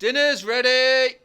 Dinner's ready!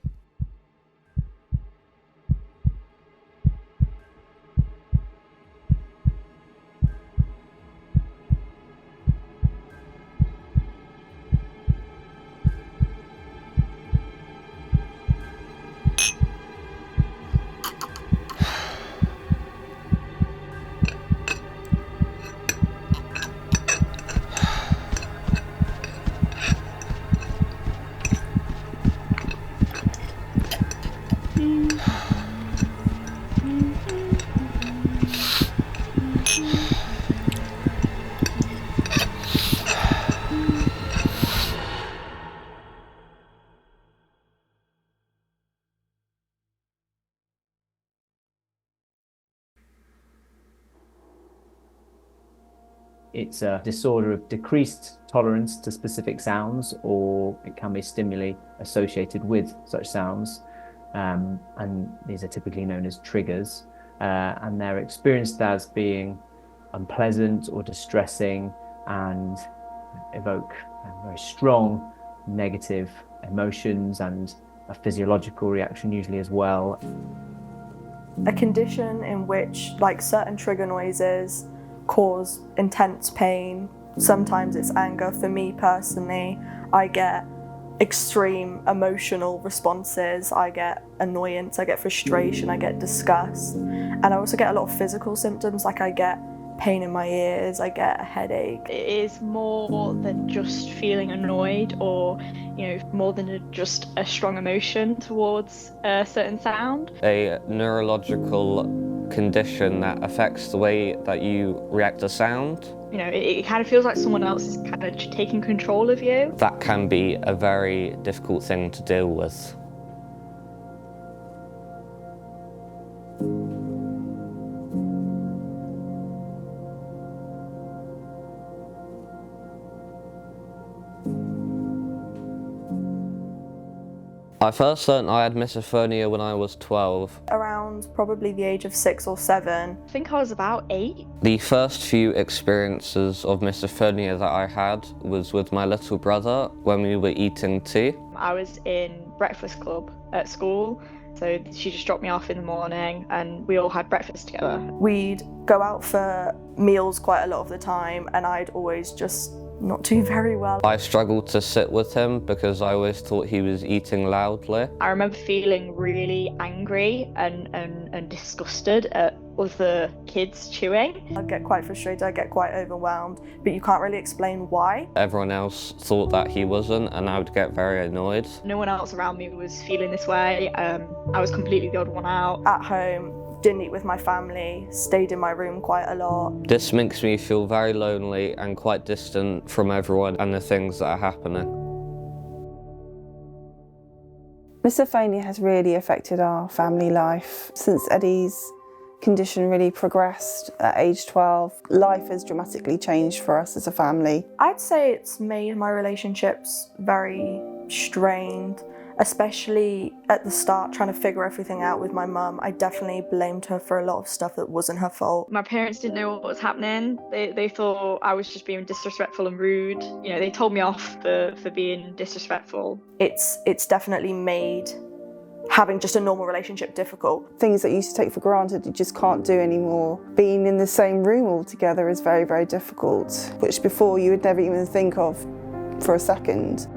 It's a disorder of decreased tolerance to specific sounds, or it can be stimuli associated with such sounds. And these are typically known as triggers. And they're experienced as being unpleasant or distressing and evoke very strong negative emotions and a physiological reaction usually as well. A condition in which certain trigger noises cause intense pain. Sometimes it's anger. For me personally, I get extreme emotional responses. I get annoyance, I get frustration, I get disgust. And I also get a lot of physical symptoms, like I get pain in my ears, I get a headache. It is more than just feeling annoyed or, more than just a strong emotion towards a certain sound. A neurological condition that affects the way that you react to sound. It kind of feels like someone else is kind of taking control of you. That can be a very difficult thing to deal with. I first learned I had misophonia when I was 12. Around probably the age of 6 or 7. I think I was about 8. The first few experiences of misophonia that I had was with my little brother when we were eating tea. I was in breakfast club at school, so she just dropped me off in the morning and we all had breakfast together. We'd go out for meals quite a lot of the time and I'd always just not do very well. I struggled to sit with him because I always thought he was eating loudly. I remember feeling really angry and disgusted at other kids chewing. I'd get quite frustrated, I'd get quite overwhelmed, but you can't really explain why. Everyone else thought that he wasn't, and I would get very annoyed. No one else around me was feeling this way. I was completely the odd one out. At home, didn't eat with my family, stayed in my room quite a lot. This makes me feel very lonely and quite distant from everyone and the things that are happening. Misophonia has really affected our family life. Since Eddie's condition really progressed at age 12, life has dramatically changed for us as a family. I'd say it's made my relationships very strained, especially at the start, trying to figure everything out with my mum. I definitely blamed her for a lot of stuff that wasn't her fault. My parents didn't know what was happening. They thought I was just being disrespectful and rude. They told me off for being disrespectful. It's definitely made having just a normal relationship difficult. Things that you used to take for granted, you just can't do anymore. Being in the same room all together is very, very difficult, which before you would never even think of for a second.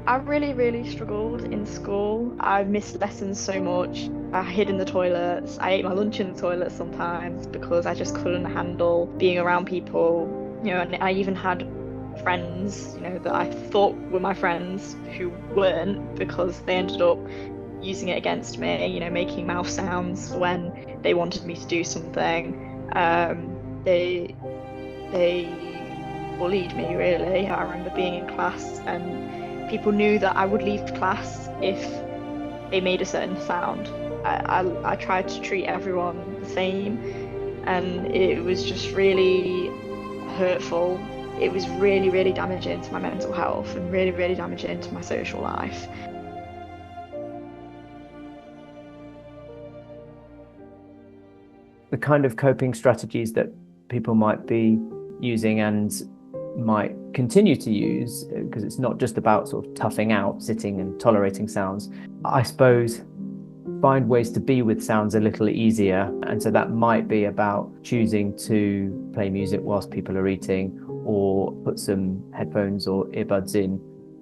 I really struggled in school. I missed lessons so much. I hid in the toilets. I ate my lunch in the toilet sometimes because I just couldn't handle being around people. And I even had friends, that I thought were my friends who weren't, because they ended up using it against me, making mouth sounds when they wanted me to do something. They bullied me, really. I remember being in class and people knew that I would leave class if they made a certain sound. I tried to treat everyone the same, and it was just really hurtful. It was really damaging to my mental health and really damaging to my social life. The kind of coping strategies that people might be using and might continue to use, because it's not just about sort of toughing out, sitting and tolerating sounds, I suppose find ways to be with sounds a little easier. And so that might be about choosing to play music whilst people are eating, or put some headphones or earbuds in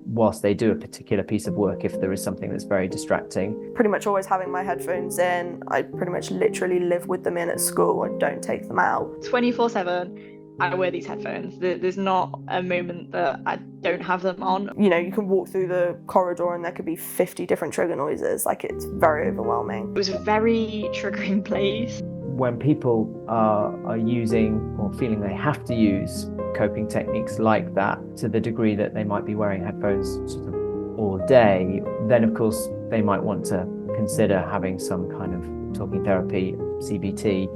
whilst they do a particular piece of work if there is something that's very distracting. Pretty much always having my headphones in. I pretty much literally live with them in at school. I don't take them out. 24/7. I wear these headphones. There's not a moment that I don't have them on. You know, you can walk through the corridor and there could be 50 different trigger noises. Like, it's very overwhelming. It was a very triggering place. When people are using or feeling they have to use coping techniques like that to the degree that they might be wearing headphones sort of all day, then of course they might want to consider having some kind of talking therapy, CBT,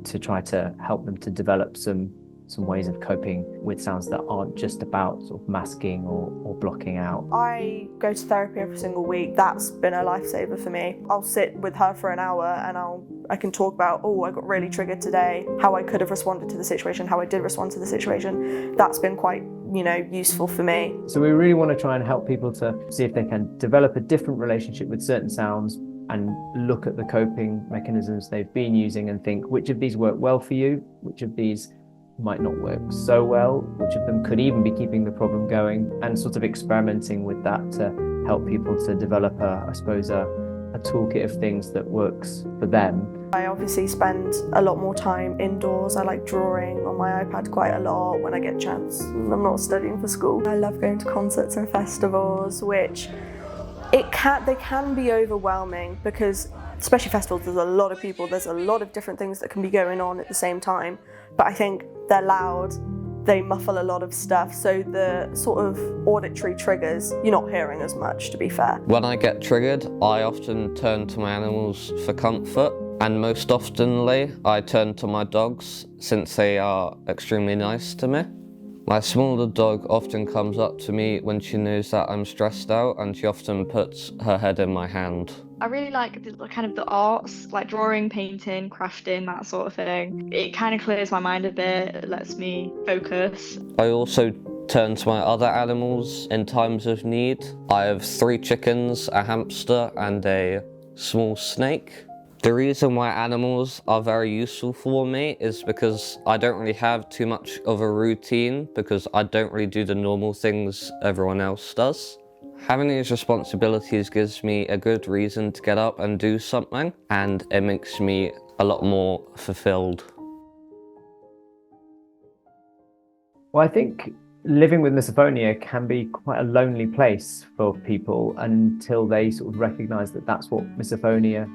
to try to help them to develop some ways of coping with sounds that aren't just about sort of masking or blocking out. I go to therapy every single week. That's been a lifesaver for me. I'll sit with her for an hour and I can talk about, oh, I got really triggered today, how I could have responded to the situation, how I did respond to the situation. That's been quite, useful for me. So we really want to try and help people to see if they can develop a different relationship with certain sounds and look at the coping mechanisms they've been using and think which of these work well for you, which of these might not work so well, which of them could even be keeping the problem going, and sort of experimenting with that to help people to develop a toolkit of things that works for them. I obviously spend a lot more time indoors. I like drawing on my iPad quite a lot when I get a chance. I'm not studying for school. I love going to concerts and festivals, which they can be overwhelming because, especially festivals, there's a lot of people, there's a lot of different things that can be going on at the same time. But I think they're loud, they muffle a lot of stuff, so the sort of auditory triggers, you're not hearing as much, to be fair. When I get triggered, I often turn to my animals for comfort, and most oftenly, I turn to my dogs since they are extremely nice to me. My smaller dog often comes up to me when she knows that I'm stressed out, and she often puts her head in my hand. I really like the arts, like drawing, painting, crafting, that sort of thing. It kind of clears my mind a bit, it lets me focus. I also turn to my other animals in times of need. I have 3 chickens, a hamster, and a small snake. The reason why animals are very useful for me is because I don't really have too much of a routine, because I don't really do the normal things everyone else does. Having these responsibilities gives me a good reason to get up and do something, and it makes me a lot more fulfilled. Well, I think living with misophonia can be quite a lonely place for people until they sort of recognise that that's what misophonia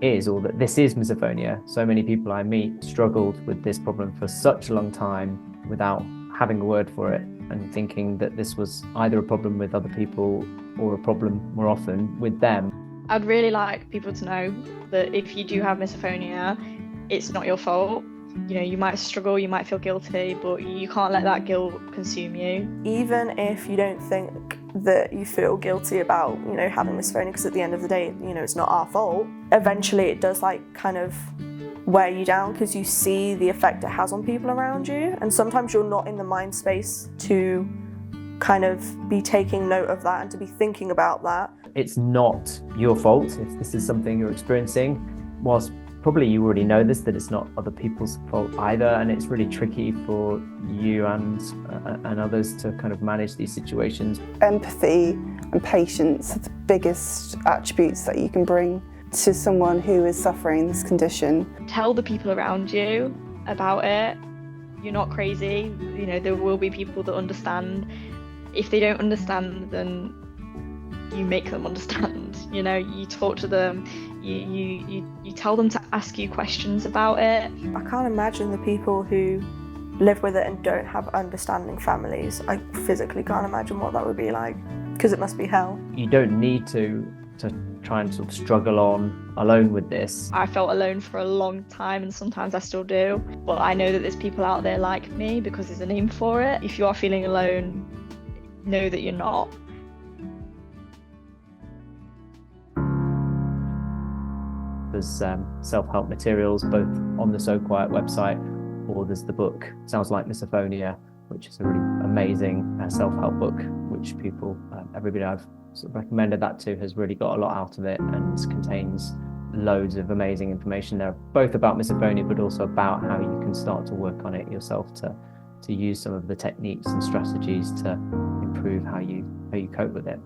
is, or that this is misophonia. So many people I meet struggled with this problem for such a long time without having a word for it, and thinking that this was either a problem with other people or a problem more often with them. I'd really like people to know that if you do have misophonia, it's not your fault. You might struggle, you might feel guilty, but you can't let that guilt consume you. Even if you don't think that you feel guilty about, having misophonia, because at the end of the day, it's not our fault, eventually it does kind of wear you down, because you see the effect it has on people around you, and sometimes you're not in the mind space to kind of be taking note of that and to be thinking about that. It's not your fault if this is something you're experiencing, whilst probably you already know this, that it's not other people's fault either, and it's really tricky for you and others to kind of manage these situations. Empathy and patience are the biggest attributes that you can bring to someone who is suffering this condition. Tell the people around you about it. You're not crazy. There will be people that understand. If they don't understand, then you make them understand. You talk to them, you tell them to ask you questions about it. I can't imagine the people who live with it and don't have understanding families. I physically can't imagine what that would be like, because it must be hell. You don't need to try and sort of struggle on alone with this. I felt alone for a long time, and sometimes I still do, but I know that there's people out there like me, because there's a name for it. If you are feeling alone, know that you're not. There's self-help materials both on the So Quiet website, or there's the book Sounds Like Misophonia, which is a really amazing self-help book, which everybody I've sort of recommended that to has really got a lot out of it, and contains loads of amazing information there, both about misophonia, but also about how you can start to work on it yourself to use some of the techniques and strategies to improve how you cope with it.